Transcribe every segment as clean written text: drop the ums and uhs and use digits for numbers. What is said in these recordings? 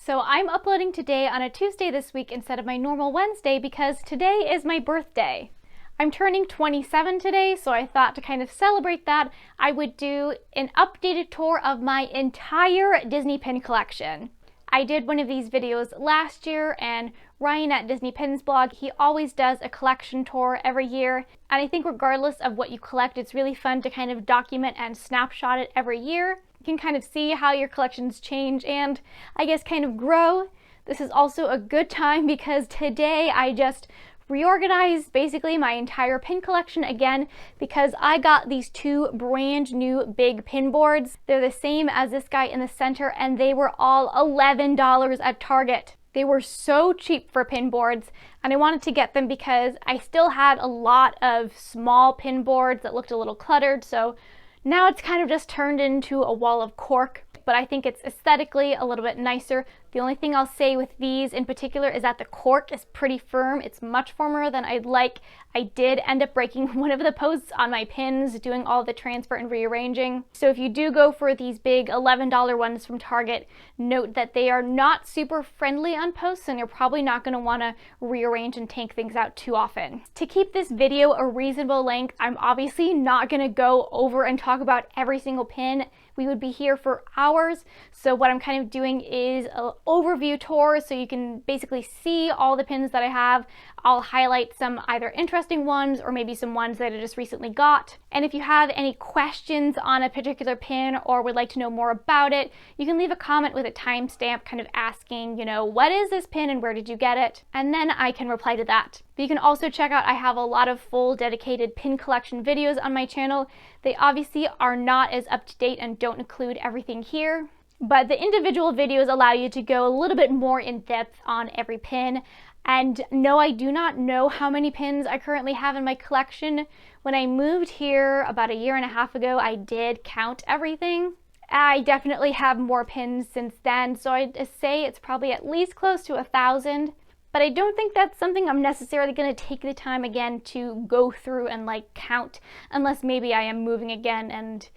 So I'm uploading today on a Tuesday this week instead of my normal Wednesday because today is my birthday. I'm turning 27 today, so I thought to kind of celebrate that, I would do an updated tour of my entire Disney pin collection. I did one of these videos last year, and Ryan at Disney Pins blog, he always does a collection tour every year. And I think regardless of what you collect, it's really fun to kind of document and snapshot it every year. You can kind of see how your collections change and I guess kind of grow. This is also a good time because today I just reorganized basically my entire pin collection again because I got these two brand new big pin boards. They're the same as this guy in the center and they were all $11 at Target. They were so cheap for pin boards and I wanted to get them because I still had a lot of small pin boards that looked a little cluttered, so now it's kind of just turned into a wall of cork, but I think it's aesthetically a little bit nicer. The only thing I'll say with these in particular is that the cork is pretty firm. It's much firmer than I'd like. I did end up breaking one of the posts on my pins doing all the transfer and rearranging. So if you do go for these big $11 ones from Target, note that they are not super friendly on posts and you're probably not going to want to rearrange and take things out too often. To keep this video a reasonable length, I'm obviously not going to go over and talk about every single pin. We would be here for hours. So what I'm kind of doing is an overview tour so you can basically see all the pins that I have. I'll highlight some either interesting ones or maybe some ones that I just recently got. And if you have any questions on a particular pin or would like to know more about it, you can leave a comment with a timestamp kind of asking, what is this pin and where did you get it? And then I can reply to that. But you can also check out, I have a lot of full dedicated pin collection videos on my channel. They obviously are not as up to date and don't include everything here, but the individual videos allow you to go a little bit more in depth on every pin. And no, I do not know how many pins I currently have in my collection. When I moved here about a year and a half ago, I did count everything. I definitely have more pins since then, so I'd say it's probably at least close to 1,000. But I don't think that's something I'm necessarily going to take the time again to go through and count, unless maybe I am moving again and,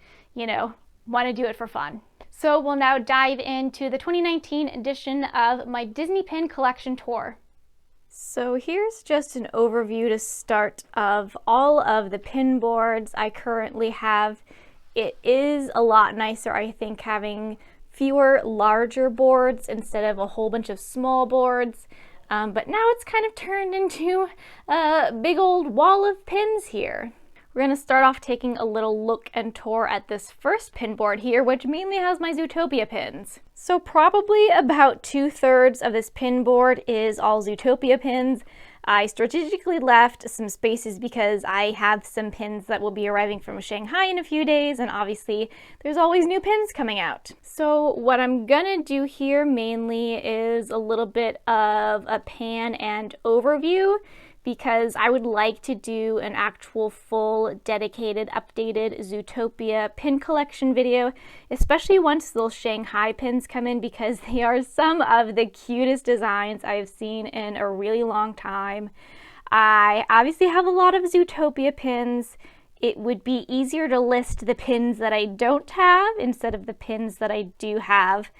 want to do it for fun. So we'll now dive into the 2019 edition of my Disney Pin Collection Tour. So here's just an overview to start of all of the pin boards I currently have. It is a lot nicer, I think, having fewer larger boards instead of a whole bunch of small boards. But now it's kind of turned into a big old wall of pins here. We're going to start off taking a little look and tour at this first pin board here, which mainly has my Zootopia pins. So probably about 2/3 of this pin board is all Zootopia pins. I strategically left some spaces because I have some pins that will be arriving from Shanghai in a few days, and obviously there's always new pins coming out. So what I'm gonna do here mainly is a little bit of a pan and overview, because I would like to do an actual full dedicated updated Zootopia pin collection video, especially once those Shanghai pins come in, because they are some of the cutest designs I've seen in a really long time. I obviously have a lot of Zootopia pins. It would be easier to list the pins that I don't have instead of the pins that I do have.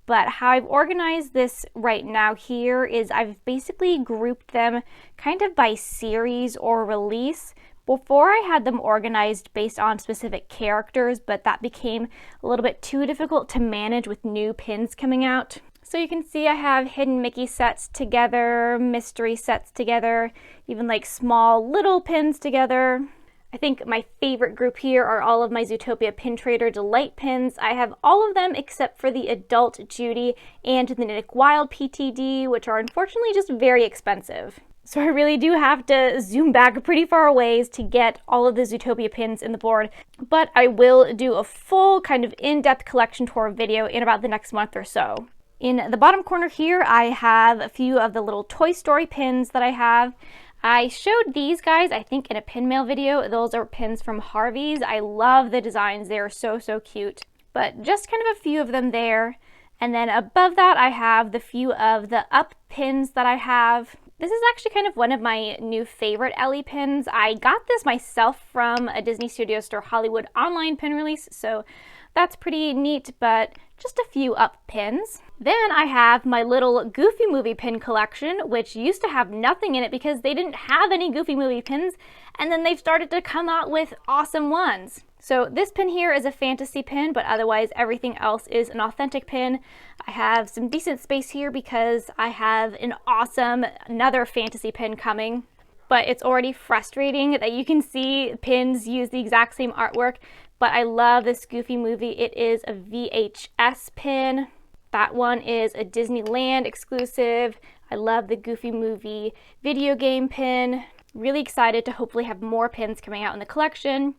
But how I've organized this right now here is I've basically grouped them kind of by series or release. Before I had them organized based on specific characters, but that became a little bit too difficult to manage with new pins coming out. So you can see I have Hidden Mickey sets together, mystery sets together, even small little pins together. I think my favorite group here are all of my Zootopia Pin Trader Delight pins. I have all of them except for the Adult Judy and the Nick Wild PTD, which are unfortunately just very expensive. So I really do have to zoom back pretty far a ways to get all of the Zootopia pins in the board, but I will do a full kind of in-depth collection tour video in about the next month or so. In the bottom corner here, I have a few of the little Toy Story pins that I have. I showed these guys, I think, in a pin mail video. Those are pins from Harvey's. I love the designs. They are so, so cute. But just kind of a few of them there. And then above that, I have the few of the up pins that I have. This is actually kind of one of my new favorite Ellie pins. I got this myself from a Disney Studio Store Hollywood online pin release, so That's pretty neat, but just a few up pins. Then I have my little Goofy Movie pin collection, which used to have nothing in it because they didn't have any Goofy Movie pins, and then they've started to come out with awesome ones. So this pin here is a fantasy pin, but otherwise everything else is an authentic pin. I have some decent space here because I have an awesome another fantasy pin coming. But it's already frustrating that you can see pins use the exact same artwork. But I love this Goofy Movie. It is a VHS pin. That one is a Disneyland exclusive. I love the Goofy Movie video game pin. Really excited to hopefully have more pins coming out in the collection.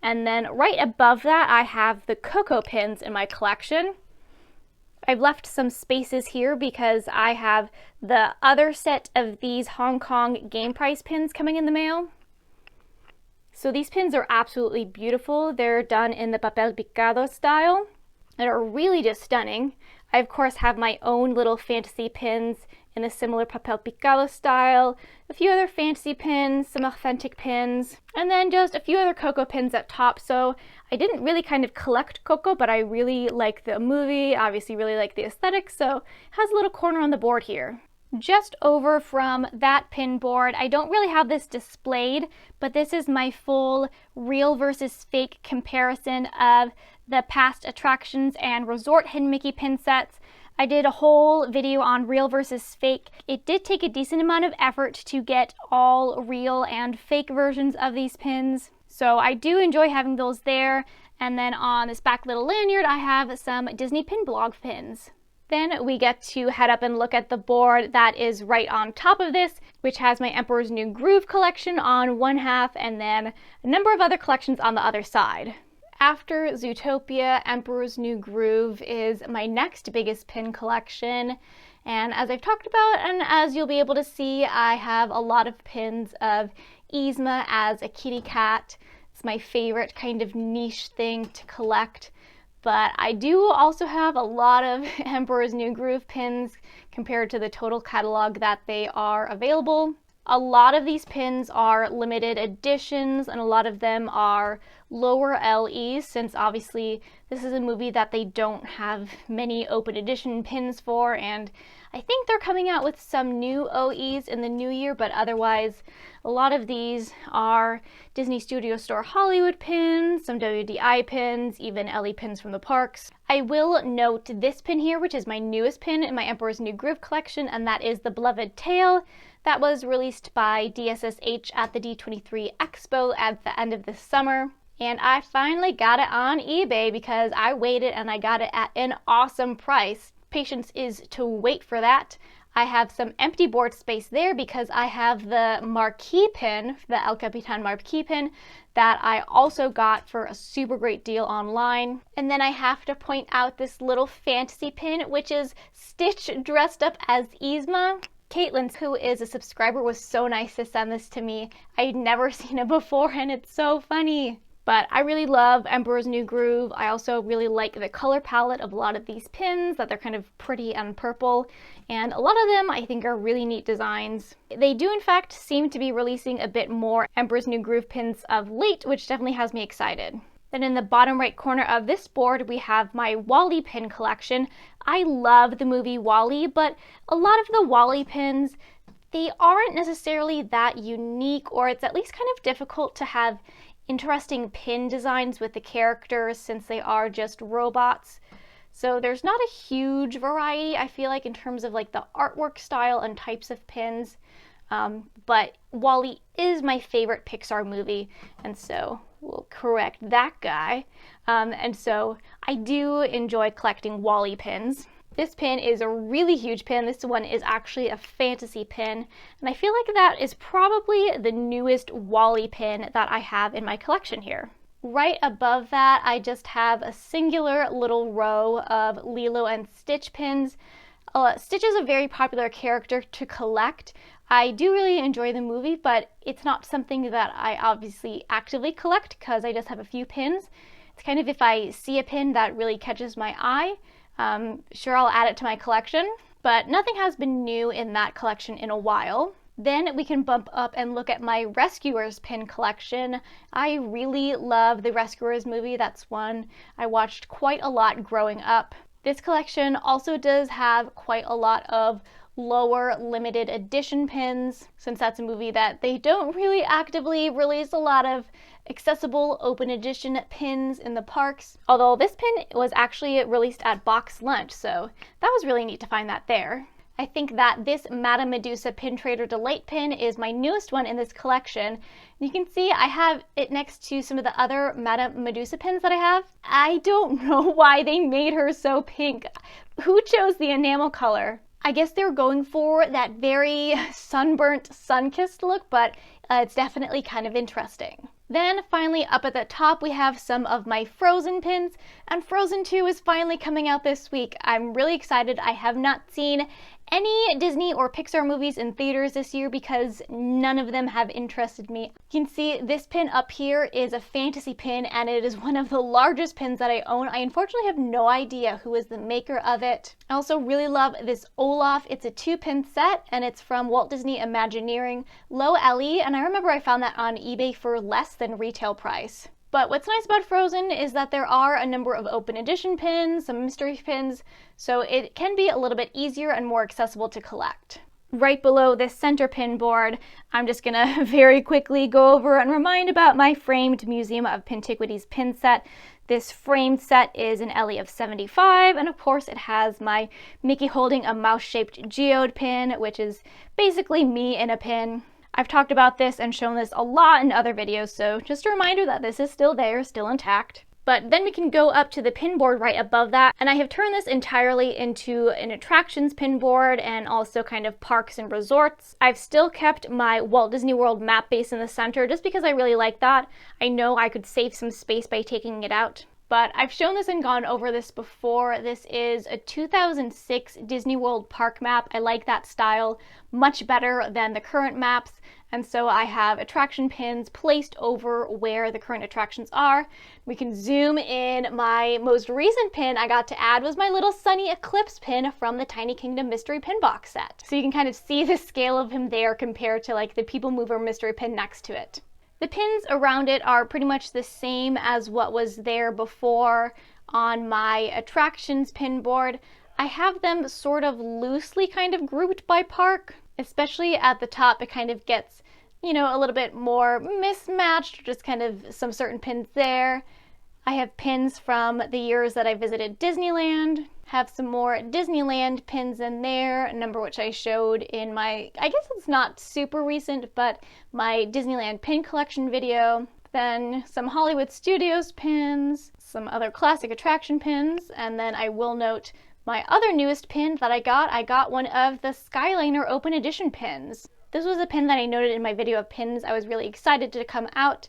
And then right above that, I have the Coco pins in my collection. I've left some spaces here because I have the other set of these Hong Kong game price pins coming in the mail. So these pins are absolutely beautiful. They're done in the papel picado style and are really just stunning. I of course have my own little fantasy pins in a similar papel picado style, a few other fantasy pins, some authentic pins, and then just a few other Coco pins at top. So I didn't really kind of collect Coco, but I really like the movie, obviously really like the aesthetic, so it has a little corner on the board here. Just over from that pin board, I don't really have this displayed, but this is my full real versus fake comparison of the past attractions and resort Hidden Mickey pin sets. I did a whole video on real versus fake. It did take a decent amount of effort to get all real and fake versions of these pins. So I do enjoy having those there. And then on this back little lanyard, I have some Disney Pin Blog pins. Then we get to head up and look at the board that is right on top of this, which has my Emperor's New Groove collection on one half and then a number of other collections on the other side. After Zootopia, Emperor's New Groove is my next biggest pin collection. And as I've talked about, and as you'll be able to see, I have a lot of pins of Yzma as a kitty cat. It's my favorite kind of niche thing to collect. But I do also have a lot of Emperor's New Groove pins compared to the total catalog that they are available. A lot of these pins are limited editions and a lot of them are lower LEs, since obviously this is a movie that they don't have many open edition pins for, and I think they're coming out with some new OEs in the new year, but otherwise a lot of these are Disney Studio Store Hollywood pins, some WDI pins, even LE pins from the parks. I will note this pin here, which is my newest pin in my Emperor's New Groove collection, and that is the Beloved Tail. That was released by DSSH at the D23 Expo at the end of this summer. And I finally got it on eBay because I waited and I got it at an awesome price. Patience is to wait for that. I have some empty board space there because I have the marquee pin, the El Capitan marquee pin, that I also got for a super great deal online. And then I have to point out this little fantasy pin, which is Stitch dressed up as Yzma. Caitlin, who is a subscriber, was so nice to send this to me. I'd never seen it before and it's so funny. But I really love Emperor's New Groove. I also really like the color palette of a lot of these pins, that they're kind of pretty and purple. And a lot of them I think are really neat designs. They do in fact seem to be releasing a bit more Emperor's New Groove pins of late, which definitely has me excited. Then in the bottom right corner of this board, we have my WALL-E pin collection. I love the movie WALL-E, but a lot of the WALL-E pins, they aren't necessarily that unique, or it's at least kind of difficult to have interesting pin designs with the characters since they are just robots. So there's not a huge variety, I feel like, in terms of like the artwork style and types of pins. But WALL-E is my favorite Pixar movie, and so we'll correct that guy. And so I do enjoy collecting WALL-E pins. This pin is a really huge pin. This one is actually a fantasy pin, and I feel like that is probably the newest WALL-E pin that I have in my collection here. Right above that, I just have a singular little row of Lilo and Stitch pins. Stitch is a very popular character to collect. I do really enjoy the movie, but it's not something that I obviously actively collect because I just have a few pins. It's kind of if I see a pin that really catches my eye, sure, I'll add it to my collection, but nothing has been new in that collection in a while. Then we can bump up and look at my Rescuers pin collection. I really love the Rescuers movie. That's one I watched quite a lot growing up. This collection also does have quite a lot of lower limited edition pins, since that's a movie that they don't really actively release a lot of accessible open edition pins in the parks. Although this pin was actually released at Box Lunch, so that was really neat to find that there. I think that this Madame Medusa Pin Trader Delight pin is my newest one in this collection. You can see I have it next to some of the other Madame Medusa pins that I have. I don't know why they made her so pink. Who chose the enamel color? I guess they were going for that very sunburnt, sun-kissed look, but it's definitely kind of interesting. Then finally up at the top we have some of my Frozen pins, and Frozen 2 is finally coming out this week. I'm really excited. I have not seen any Disney or Pixar movies in theaters this year because none of them have interested me. You can see this pin up here is a fantasy pin, and it is one of the largest pins that I own. I unfortunately have no idea who is the maker of it. I also really love this Olaf. It's a 2-pin set, and it's from Walt Disney Imagineering Low LE, and I remember I found that on eBay for less than retail price. But what's nice about Frozen is that there are a number of open edition pins, some mystery pins, so it can be a little bit easier and more accessible to collect. Right below this center pin board, I'm just gonna very quickly go over and remind about my framed Museum of Pintiquities pin set. This framed set is an LE of 75, and of course it has my Mickey holding a mouse-shaped geode pin, which is basically me in a pin. I've talked about this and shown this a lot in other videos, so just a reminder that this is still there, still intact. But then we can go up to the pin board right above that, and I have turned this entirely into an attractions pin board and also kind of parks and resorts. I've still kept my Walt Disney World map base in the center just because I really like that. I know I could save some space by taking it out. But I've shown this and gone over this before. This is a 2006 Disney World park map. I like that style much better than the current maps, and so I have attraction pins placed over where the current attractions are. We can zoom in. My most recent pin I got to add was my little Sunny Eclipse pin from the Tiny Kingdom mystery pin box set. So you can kind of see the scale of him there compared to like the People Mover mystery pin next to it. The pins around it are pretty much the same as what was there before on my attractions pin board. I have them sort of loosely kind of grouped by park, especially at the top. It kind of gets, you know, a little bit more mismatched, just kind of some certain pins there. I have pins from the years that I visited Disneyland, have some more Disneyland pins in there, a number which I showed in my, I guess it's not super recent, but my Disneyland pin collection video. Then some Hollywood Studios pins, some other classic attraction pins, and then I will note my other newest pin that I got one of the Skyliner Open Edition pins. This was a pin that I noted in my video of pins. I was really excited to come out.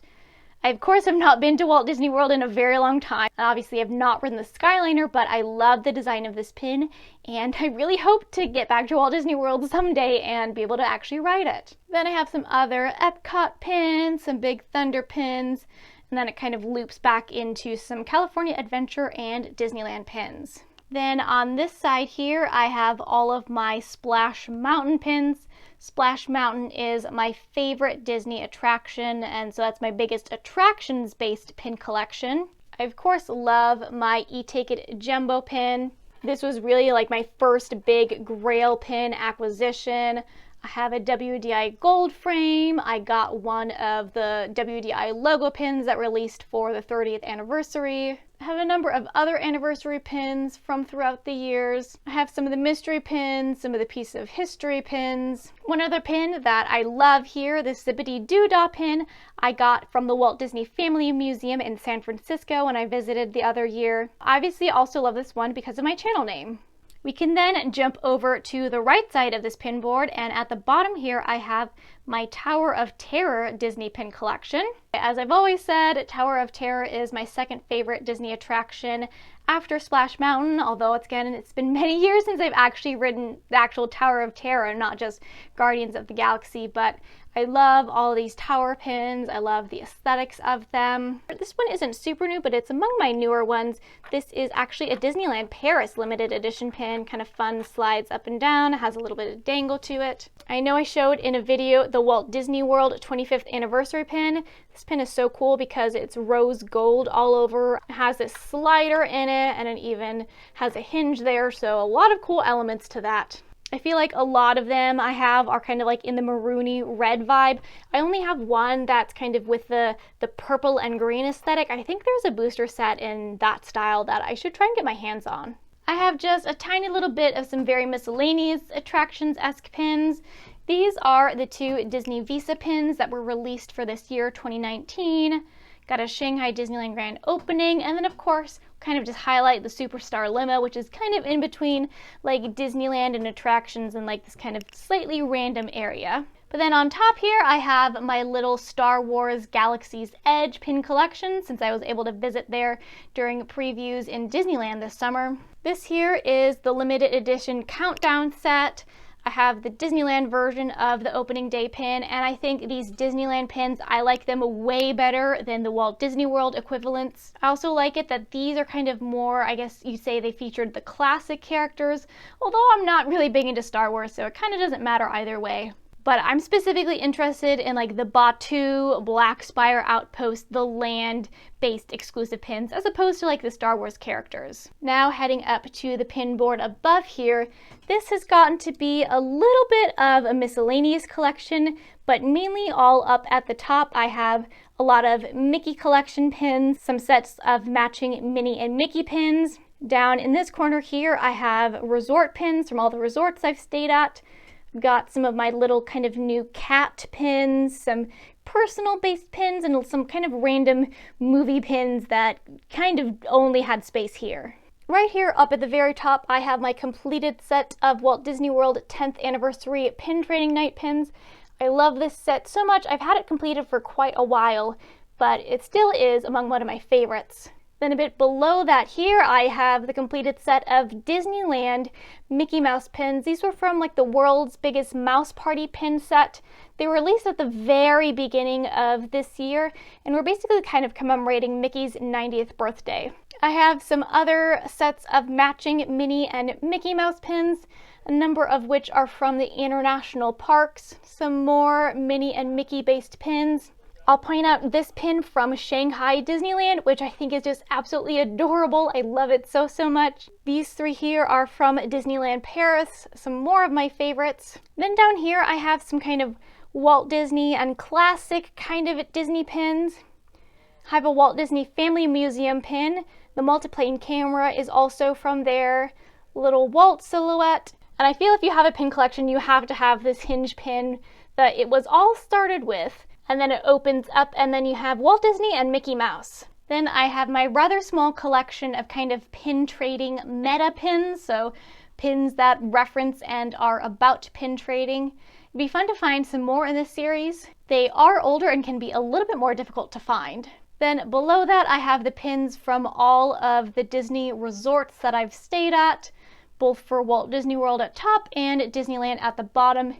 I, of course, have not been to Walt Disney World in a very long time. I obviously have not ridden the Skyliner, but I love the design of this pin, and I really hope to get back to Walt Disney World someday and be able to actually ride it. Then I have some other Epcot pins, some Big Thunder pins, and then it kind of loops back into some California Adventure and Disneyland pins. Then on this side here, I have all of my Splash Mountain pins. Splash Mountain is my favorite Disney attraction, and so that's my biggest attractions-based pin collection. I, of course, love my E-Take-It Jumbo pin. This was really like my first big Grail pin acquisition. I have a WDI gold frame. I got one of the WDI logo pins that released for the 30th anniversary. I have a number of other anniversary pins from throughout the years. I have some of the mystery pins, some of the piece of history pins. One other pin that I love here, this Zip-a-Dee-Doo pin, I got from the Walt Disney Family Museum in San Francisco when I visited the other year. I obviously also love this one because of my channel name. We can then jump over to the right side of this pin board, and at the bottom here I have my Tower of Terror Disney pin collection. As I've always said, Tower of Terror is my second favorite Disney attraction after Splash Mountain, although it's been many years since I've actually ridden the actual Tower of Terror, not just Guardians of the Galaxy, but I love all these tower pins. I love the aesthetics of them. This one isn't super new, but it's among my newer ones. This is actually a Disneyland Paris limited edition pin, kind of fun, slides up and down, it has a little bit of dangle to it. I know I showed in a video the Walt Disney World 25th anniversary pin. This pin is so cool because it's rose gold all over. It has this slider in it, and it even has a hinge there, so a lot of cool elements to that. I feel like a lot of them I have are kind of like in the maroony red vibe. I only have one that's kind of with the purple and green aesthetic. I think there's a booster set in that style that I should try and get my hands on. I have just a tiny little bit of some very miscellaneous attractions-esque pins. These are the two Disney Visa pins that were released for this year, 2019. Got a Shanghai Disneyland Grand Opening, and then of course kind of just highlight the Superstar Limo, which is kind of in between like Disneyland and attractions and like this kind of slightly random area. But then on top here I have my little Star Wars Galaxy's Edge pin collection, since I was able to visit there during previews in Disneyland this summer. This here is the limited edition countdown set. I have the Disneyland version of the opening day pin, and I think these Disneyland pins, I like them way better than the Walt Disney World equivalents. I also like it that these are kind of more, I guess you'd say they featured the classic characters, although I'm not really big into Star Wars, so it kind of doesn't matter either way. But I'm specifically interested in like the Batuu, Black Spire Outpost, the land-based exclusive pins, as opposed to like the Star Wars characters. Now heading up to the pin board above here, this has gotten to be a little bit of a miscellaneous collection, but mainly all up at the top I have a lot of Mickey collection pins, some sets of matching Minnie and Mickey pins. Down in this corner here I have resort pins from all the resorts I've stayed at. Got some of my little kind of new cat pins, some personal based pins, and some kind of random movie pins that kind of only had space here. Right here up at the very top I have my completed set of Walt Disney World 10th anniversary pin trading night pins. I love this set so much. I've had it completed for quite a while, but it still is among one of my favorites. Then a bit below that here I have the completed set of Disneyland Mickey Mouse pins. These were from like the world's biggest mouse party pin set. They were released at the very beginning of this year and were basically kind of commemorating Mickey's 90th birthday. I have some other sets of matching Minnie and Mickey Mouse pins, a number of which are from the international parks, some more Minnie and Mickey based pins. I'll point out this pin from Shanghai Disneyland, which I think is just absolutely adorable. I love it so, so much. These three here are from Disneyland Paris, some more of my favorites. Then down here I have some kind of Walt Disney and classic kind of Disney pins. I have a Walt Disney Family Museum pin. The multiplane camera is also from there. Little Walt silhouette. And I feel if you have a pin collection, you have to have this hinge pin that it was all started with. And then it opens up and then you have Walt Disney and Mickey Mouse. Then I have my rather small collection of kind of pin trading meta pins, so pins that reference and are about pin trading. It'd be fun to find some more in this series. They are older and can be a little bit more difficult to find. Then below that I have the pins from all of the Disney resorts that I've stayed at, both for Walt Disney World at top and Disneyland at the bottom.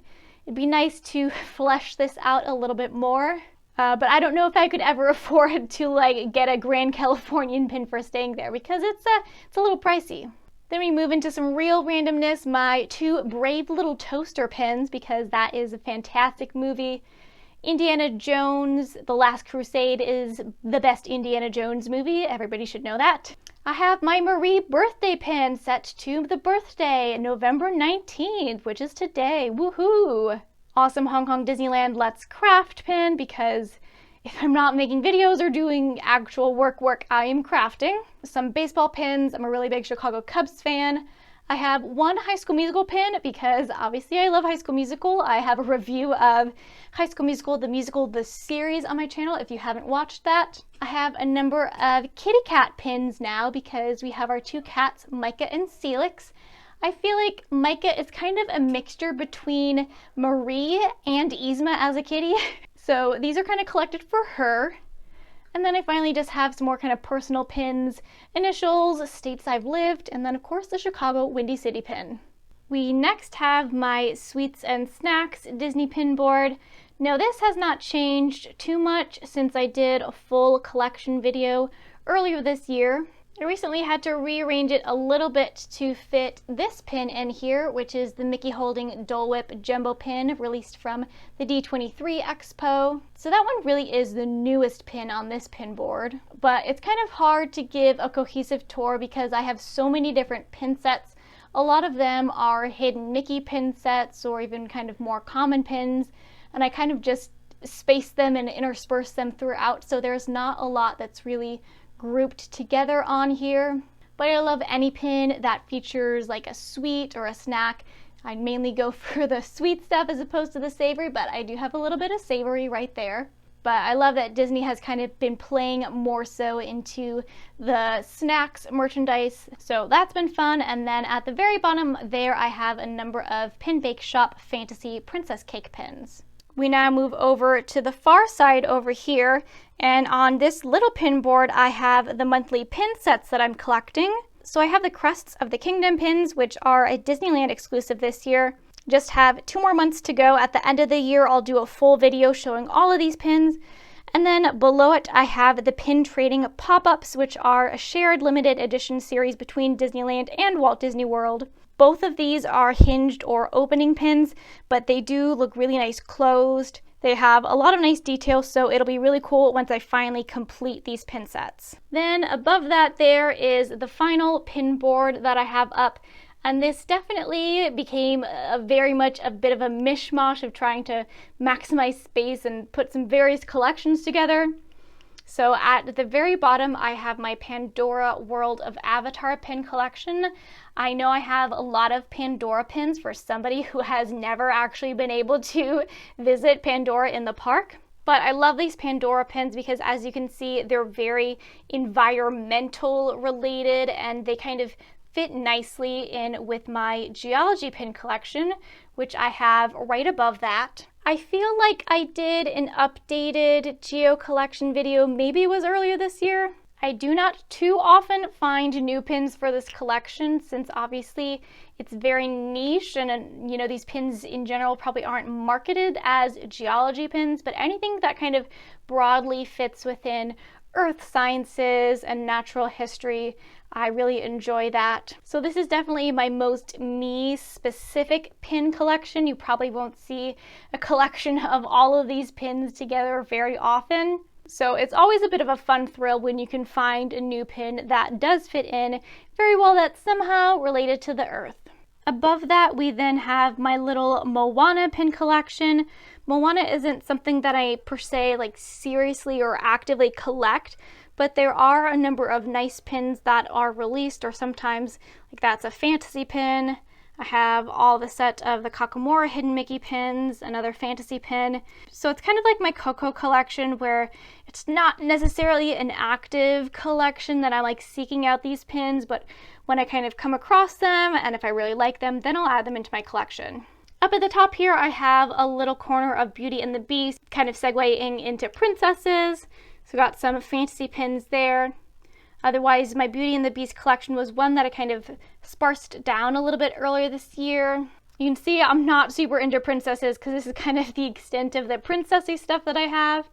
It'd be nice to flesh this out a little bit more, but I don't know if I could ever afford to like get a Grand Californian pin for staying there because it's a little pricey. Then we move into some real randomness, my two Brave Little Toaster pins, because that is a fantastic movie. Indiana Jones, The Last Crusade is the best Indiana Jones movie. Everybody should know that. I have my Marie birthday pin set to the birthday, November 19th, which is today. Woohoo! Awesome Hong Kong Disneyland Let's Craft pin, because if I'm not making videos or doing actual work, I am crafting. Some baseball pins. I'm a really big Chicago Cubs fan. I have one High School Musical pin because obviously I love High School Musical. I have a review of High School Musical, the series on my channel if you haven't watched that. I have a number of kitty cat pins now because we have our two cats, Micah and Celix. I feel like Micah is kind of a mixture between Marie and Yzma as a kitty. So these are kind of collected for her. And then I finally just have some more kind of personal pins, initials, states I've lived, and then of course the Chicago Windy City pin. We next have my Sweets and Snacks Disney pin board. Now this has not changed too much since I did a full collection video earlier this year. I recently had to rearrange it a little bit to fit this pin in here, which is the Mickey holding Dole Whip Jumbo pin released from the D23 Expo. So that one really is the newest pin on this pin board, but it's kind of hard to give a cohesive tour because I have so many different pin sets. A lot of them are hidden Mickey pin sets or even kind of more common pins, and I kind of just space them and intersperse them throughout, so there's not a lot that's really grouped together on here. But I love any pin that features like a sweet or a snack. I mainly go for the sweet stuff as opposed to the savory, but I do have a little bit of savory right there. But I love that Disney has kind of been playing more so into the snacks merchandise, so that's been fun. And then at the very bottom there I have a number of Pin Bake Shop Fantasy Princess Cake pins. We now move over to the far side over here, and on this little pin board I have the monthly pin sets that I'm collecting. So I have the Crests of the Kingdom pins, which are a Disneyland exclusive this year. Just have 2 more months to go. At the end of the year I'll do a full video showing all of these pins. And then below it I have the pin trading pop-ups, which are a shared limited edition series between Disneyland and Walt Disney World. Both of these are hinged or opening pins, but they do look really nice closed. They have a lot of nice details, so it'll be really cool once I finally complete these pin sets. Then above that there is the final pin board that I have up, and this definitely became very much a bit of a mishmash of trying to maximize space and put some various collections together. So at the very bottom I have my Pandora World of Avatar pin collection. I know I have a lot of Pandora pins for somebody who has never actually been able to visit Pandora in the park. But I love these Pandora pins because, as you can see, they're very environmental related and they kind of fit nicely in with my geology pin collection, which I have right above that. I feel like I did an updated geo collection video, maybe it was earlier this year. I do not too often find new pins for this collection since obviously it's very niche and you know, these pins in general probably aren't marketed as geology pins, but anything that kind of broadly fits within earth sciences and natural history, I really enjoy that. So this is definitely my most me specific pin collection. You probably won't see a collection of all of these pins together very often. So it's always a bit of a fun thrill when you can find a new pin that does fit in very well, that's somehow related to the earth. Above that we then have my little Moana pin collection. Moana isn't something that I per se like seriously or actively collect, but there are a number of nice pins that are released, or sometimes like that's a fantasy pin. I have all the set of the Kakamora Hidden Mickey pins, another fantasy pin. So it's kind of like my Coco collection where it's not necessarily an active collection that I like seeking out these pins, but when I kind of come across them and if I really like them, then I'll add them into my collection. Up at the top here I have a little corner of Beauty and the Beast, kind of segueing into princesses. So got some fantasy pins there. Otherwise, my Beauty and the Beast collection was one that I kind of sparsed down a little bit earlier this year. You can see I'm not super into princesses because this is kind of the extent of the princessy stuff that I have.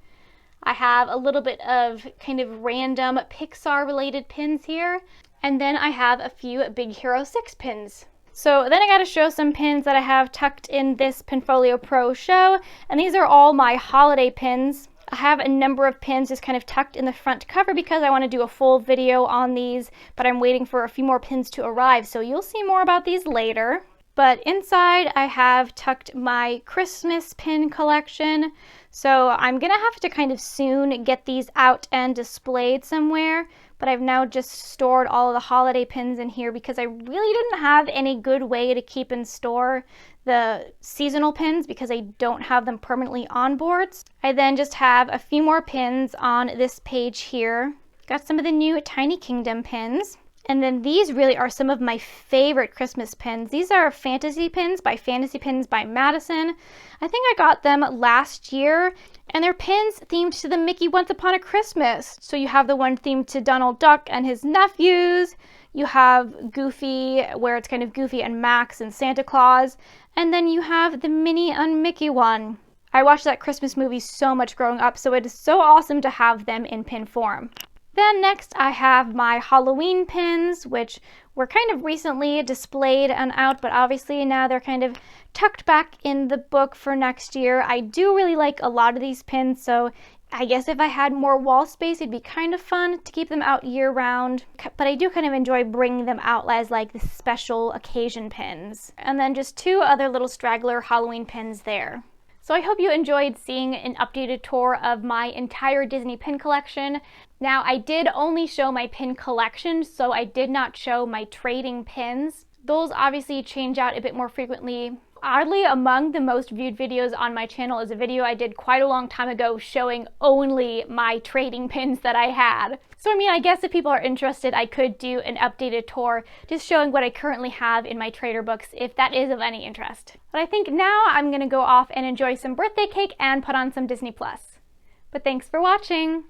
I have a little bit of kind of random Pixar related pins here. And then I have a few Big Hero 6 pins. So then I got to show some pins that I have tucked in this Pinfolio Pro show. And these are all my holiday pins. I have a number of pins just kind of tucked in the front cover because I want to do a full video on these, but I'm waiting for a few more pins to arrive, so you'll see more about these later. But inside I have tucked my Christmas pin collection, so I'm gonna have to kind of soon get these out and displayed somewhere, but I've now just stored all of the holiday pins in here because I really didn't have any good way to keep and store the seasonal pins because I don't have them permanently on boards. I then just have a few more pins on this page here. Got some of the new Tiny Kingdom pins. And then these really are some of my favorite Christmas pins. These are fantasy pins by Fantasy Pins by Madison. I think I got them last year, and they're pins themed to the Mickey Once Upon a Christmas. So you have the one themed to Donald Duck and his nephews. You have Goofy, where it's kind of Goofy and Max and Santa Claus. And then you have the Minnie and Mickey one. I watched that Christmas movie so much growing up, so it is so awesome to have them in pin form. Then next I have my Halloween pins, which were kind of recently displayed and out, but obviously now they're kind of tucked back in the book for next year. I do really like a lot of these pins, so I guess if I had more wall space, it'd be kind of fun to keep them out year round, but I do kind of enjoy bringing them out as like the special occasion pins. And then just 2 other little straggler Halloween pins there. So I hope you enjoyed seeing an updated tour of my entire Disney pin collection. Now, I did only show my pin collection, so I did not show my trading pins. Those obviously change out a bit more frequently. Oddly, among the most viewed videos on my channel is a video I did quite a long time ago showing only my trading pins that I had. So I mean, I guess if people are interested, I could do an updated tour just showing what I currently have in my trader books if that is of any interest. But I think now I'm gonna go off and enjoy some birthday cake and put on some Disney Plus. But thanks for watching!